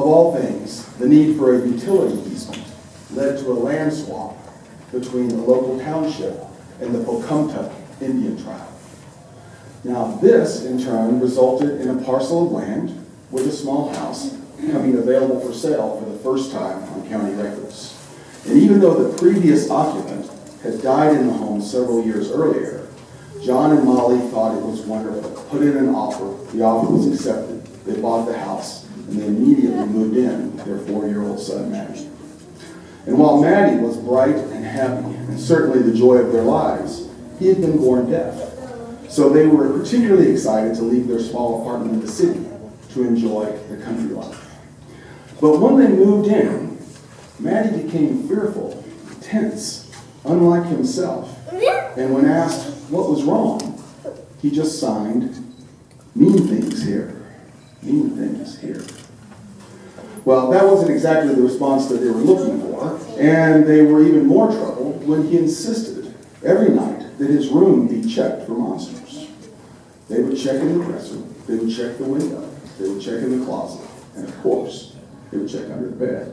Above all things, the need for a utility easement led to a land swap between the local township and the Pocumtuck Indian tribe. Now this, in turn, resulted in a parcel of land with a small house becoming available for sale for the first time on county records. And even though the previous occupant had died in the home several years earlier, John and Molly thought it was wonderful. Put in an offer. The offer was accepted. They bought the house, and they immediately moved in with their 4-year-old son, Matty. And while Matty was bright and happy, and certainly the joy of their lives, he had been born deaf. So they were particularly excited to leave their small apartment in the city to enjoy the country life. But when they moved in, Matty became fearful, tense, unlike himself. And when asked what was wrong, he just signed, "Mean things here, mean things here." Well, that wasn't exactly the response that they were looking for, and they were even more troubled when he insisted every night that his room be checked for monsters. They would check in the dresser, they would check the window, they would check in the closet, and of course, they would check under the bed.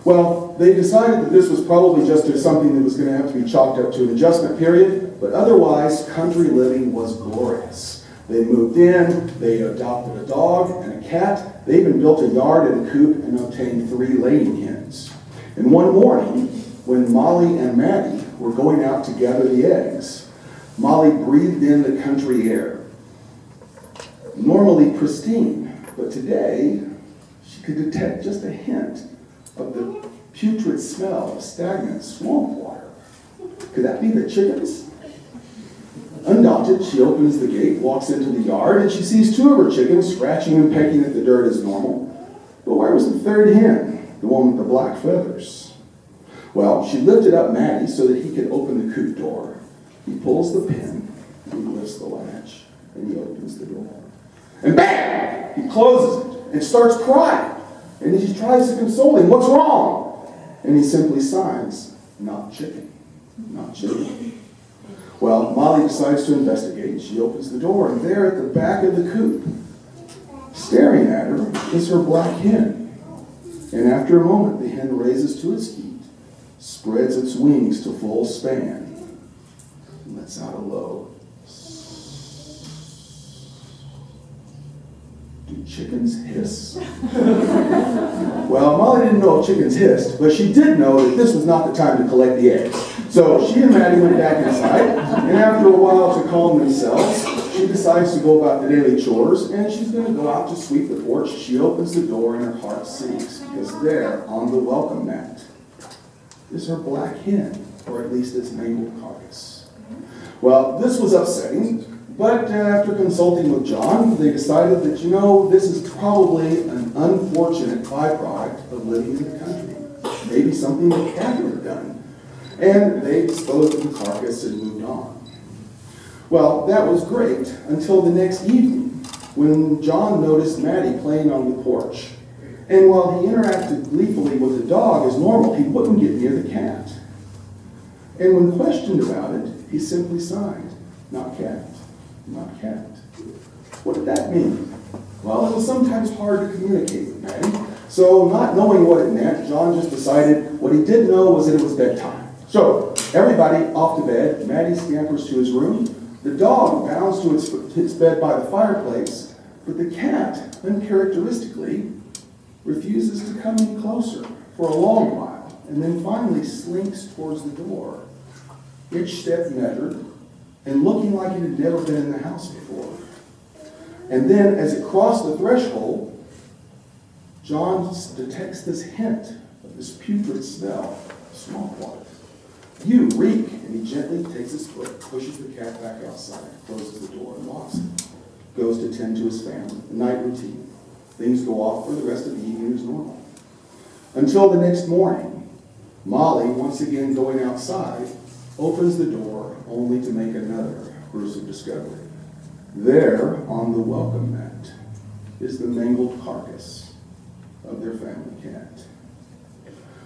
Well, they decided that this was probably just something that was going to have to be chalked up to an adjustment period, but otherwise, country living was glorious. They moved in, they adopted a dog and a cat, they even built a yard and a coop and obtained 3 laying hens. And one morning, when Molly and Matty were going out to gather the eggs, Molly breathed in the country air. Normally pristine, but today, she could detect just a hint of the putrid smell of stagnant swamp water. Could that be the chickens? Undaunted, she opens the gate, walks into the yard, and she sees 2 of her chickens scratching and pecking at the dirt as normal. But where was the 3rd hen, the one with the black feathers? Well, she lifted up Matty so that he could open the coop door. He pulls the pin, he lifts the latch, and he opens the door. And bam! He closes it and starts crying. And he tries to console him. What's wrong? And he simply signs, "Not chicken, not chicken." Well, Molly decides to investigate. She opens the door, and there at the back of the coop, staring at her, is her black hen. And after a moment, the hen raises to its feet, spreads its wings to full span, and lets out a low. Do chickens hiss? Well, Molly didn't know if chickens hissed, but she did know that this was not the time to collect the eggs. So she and Matty went back inside, and after a while, to calm themselves, she decides to go about the daily chores, and she's going to go out to sweep the porch. She opens the door, and her heart sinks, because there, on the welcome mat, is her black hen, or at least its mangled carcass. Well, this was upsetting. But after consulting with John, they decided that, this is probably an unfortunate byproduct of living in the country. Maybe something that cat would have done. And they disposed of the carcass and moved on. Well, that was great until the next evening when John noticed Matty playing on the porch. And while he interacted gleefully with the dog as normal, he wouldn't get near the cat. And when questioned about it, he simply signed, "Not cat. Not cat." What did that mean? Well, it was sometimes hard to communicate with Matty. So not knowing what it meant, John just decided what he did know was that it was bedtime. So everybody off to bed, Matty scampers to his room. The dog bounds to its bed by the fireplace, but the cat, uncharacteristically, refuses to come any closer for a long while, and then finally slinks towards the door, each step measured, and looking like it had never been in the house before. And then, as it crossed the threshold, John detects this hint of this putrid smell of swamp water. "You reek!" And he gently takes his foot, pushes the cat back outside, closes the door, and locks it. Goes to tend to his family, the night routine. Things go off for the rest of the evening as normal. Until the next morning, Molly, once again going outside, opens the door only to make another gruesome discovery. There, on the welcome mat, is the mangled carcass of their family cat.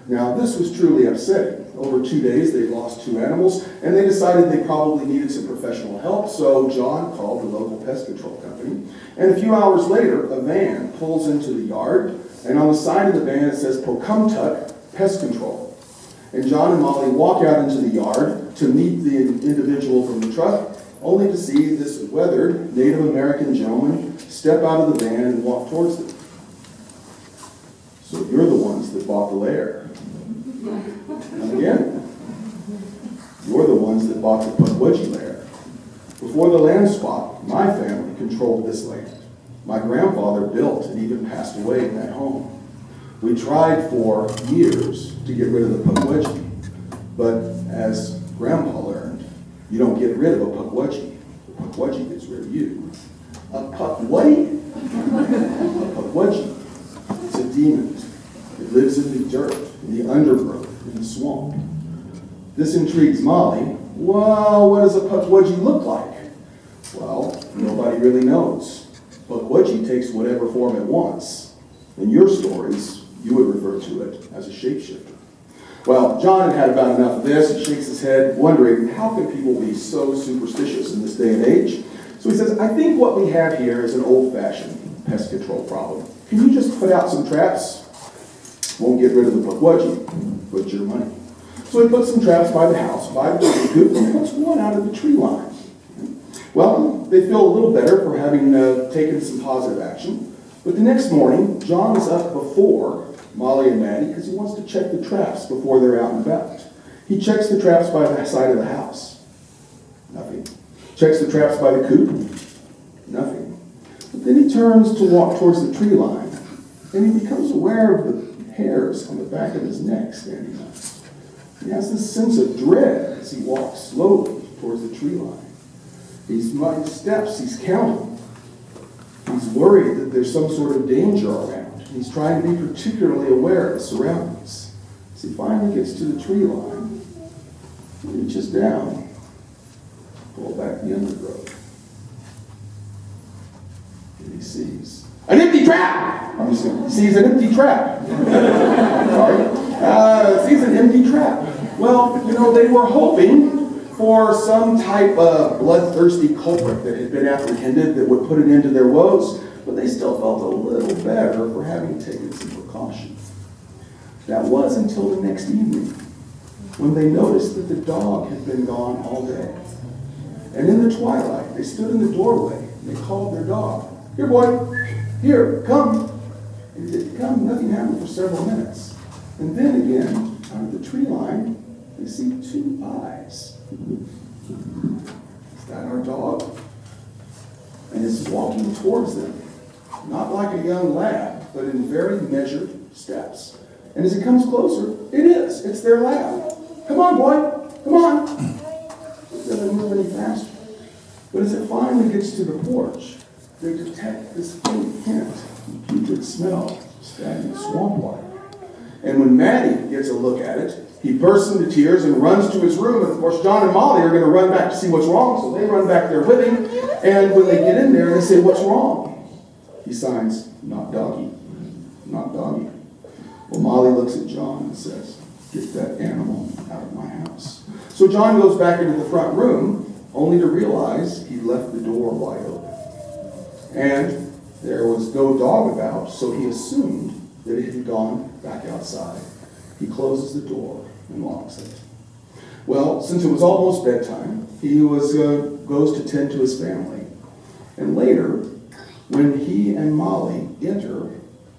Now, this was truly upsetting. Over 2 days, they lost 2 animals, and they decided they probably needed some professional help, so John called the local pest control company. And a few hours later, a van pulls into the yard, and on the side of the van it says Pocumtuck Pest Control. And John and Molly walk out into the yard to meet the individual from the truck, only to see this weathered Native American gentleman step out of the van and walk towards them. So you're the ones that bought the lair. And again, you're the ones that bought the Pukwudgie lair. Before the land swap, my family controlled this land. My grandfather built and even passed away in that home. We tried for years to get rid of the Pukwudgie, but as Grandpa learned, you don't get rid of a Pukwudgie. The Pukwudgie gets rid of you. A Pukwudgie? A Pukwudgie. It's a demon. It lives in the dirt, in the undergrowth, in the swamp. This intrigues Molly. Well, what does a Pukwudgie look like? Well, nobody really knows. Pukwudgie takes whatever form it wants. In your stories, you would refer to it as a shapeshifter. Well, John had about enough of this. He shakes his head, wondering how can people be so superstitious in this day and age? So he says, I think what we have here is an old-fashioned pest control problem. Can you just put out some traps? Won't get rid of the Pukwudgie, but your money. So he puts some traps by the house, by the chicken coop, and puts one out of the tree line. Well, they feel a little better for having taken some positive action. But the next morning, John is up before Molly and Maddie because he wants to check the traps before they're out and about. He checks the traps by the side of the house. Nothing. Checks the traps by the coop. Nothing. But then he turns to walk towards the tree line, and he becomes aware of the hairs on the back of his neck standing up. He has this sense of dread as he walks slowly towards the tree line. He's minding steps, he's counting. He's worried that there's some sort of danger around. He's trying to be particularly aware of his surroundings. As he finally gets to the tree line, he reaches down, pull back the undergrowth, and he sees an empty trap! I'm just kidding. He sees an empty trap. Sorry. Sees an empty trap. Well, you know, they were hoping for some type of bloodthirsty culprit that had been apprehended that would put an end to their woes, but they still felt a little better for having taken some precautions. That was until the next evening, when they noticed that the dog had been gone all day. And in the twilight, they stood in the doorway and they called their dog. Here, boy. Here, come. And he didn't come. Nothing happened for several minutes. And then again, out of the tree line, they see 2 eyes. Is that our dog? And it's walking towards them, not like a young lad, but in very measured steps. And as it comes closer, it is. It's their lad. Come on, boy. Come on. It doesn't move any faster. But as it finally gets to the porch, they detect this faint hint of putrid smell, stagnant swamp water. And when Maddie gets a look at it, he bursts into tears and runs to his room. And of course, John and Molly are going to run back to see what's wrong, so they run back there with him. And when they get in there, they say, what's wrong? He signs, not doggy, not doggy. Well, Molly looks at John and says, get that animal out of my house. So John goes back into the front room, only to realize he left the door wide open. And there was no dog about, so he assumed that it had gone back outside. He closes the door and locks it. Well, since it was almost bedtime, he goes to tend to his family. And later, when he and Molly enter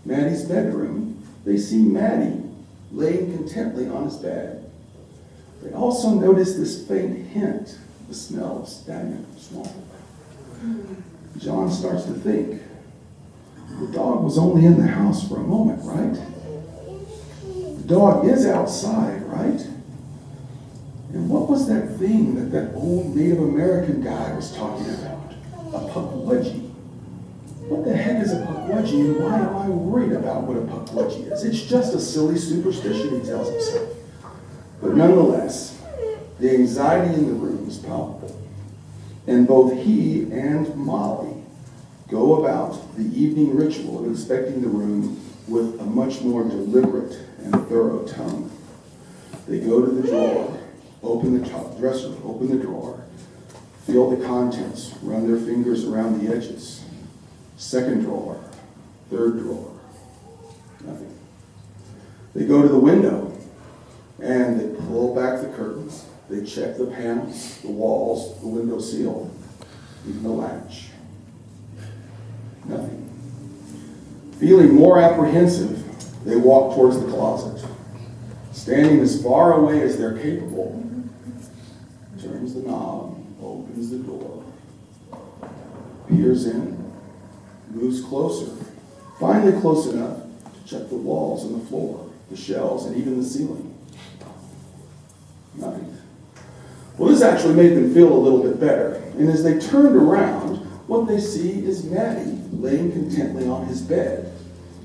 Maddie's bedroom, they see Maddie laying contently on his bed. They also notice this faint hint, the smell of stagnant swamp. John starts to think, the dog was only in the house for a moment, right? The dog is outside, right? And what was that thing that old Native American guy was talking about? A Pukwudgie. What the heck is a Pukwudgie, and why am I worried about what a Pukwudgie is? It's just a silly superstition, he tells himself. But nonetheless, the anxiety in the room is palpable. And both he and Molly go about the evening ritual of inspecting the room with a much more deliberate and thorough tone. They go to the drawer, open the top dresser, open the drawer, feel the contents, run their fingers around the edges. Second drawer, third drawer, nothing. They go to the window and they pull back the curtains. They check the panels, the walls, the window seal, even the latch. Nothing. Feeling more apprehensive, they walk towards the closet. Standing as far away as they're capable, turns the knob, opens the door, peers in, moves closer, finally close enough to check the walls and the floor, the shelves, and even the ceiling. Nothing. Well, this actually made them feel a little bit better, and as they turned around, what they see is Maddie laying contently on his bed.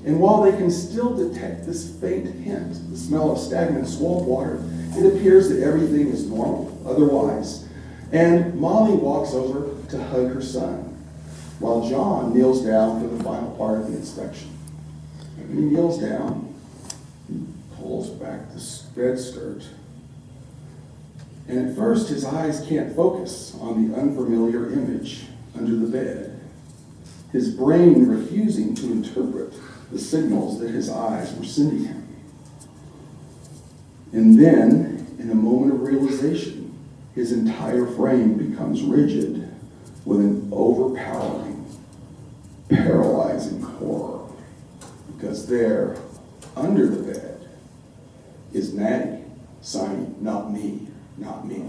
And while they can still detect this faint hint, the smell of stagnant swamp water, it appears that everything is normal otherwise. And Molly walks over to hug her son, while John kneels down for the final part of the inspection. And he kneels down, he pulls back the bed skirt, and at first his eyes can't focus on the unfamiliar image under the bed, his brain refusing to interpret the signals that his eyes were sending him. And then, in a moment of realization, his entire frame becomes rigid with an overpowering, paralyzing horror. Because there, under the bed, is Maddie signing, "Not me, not me."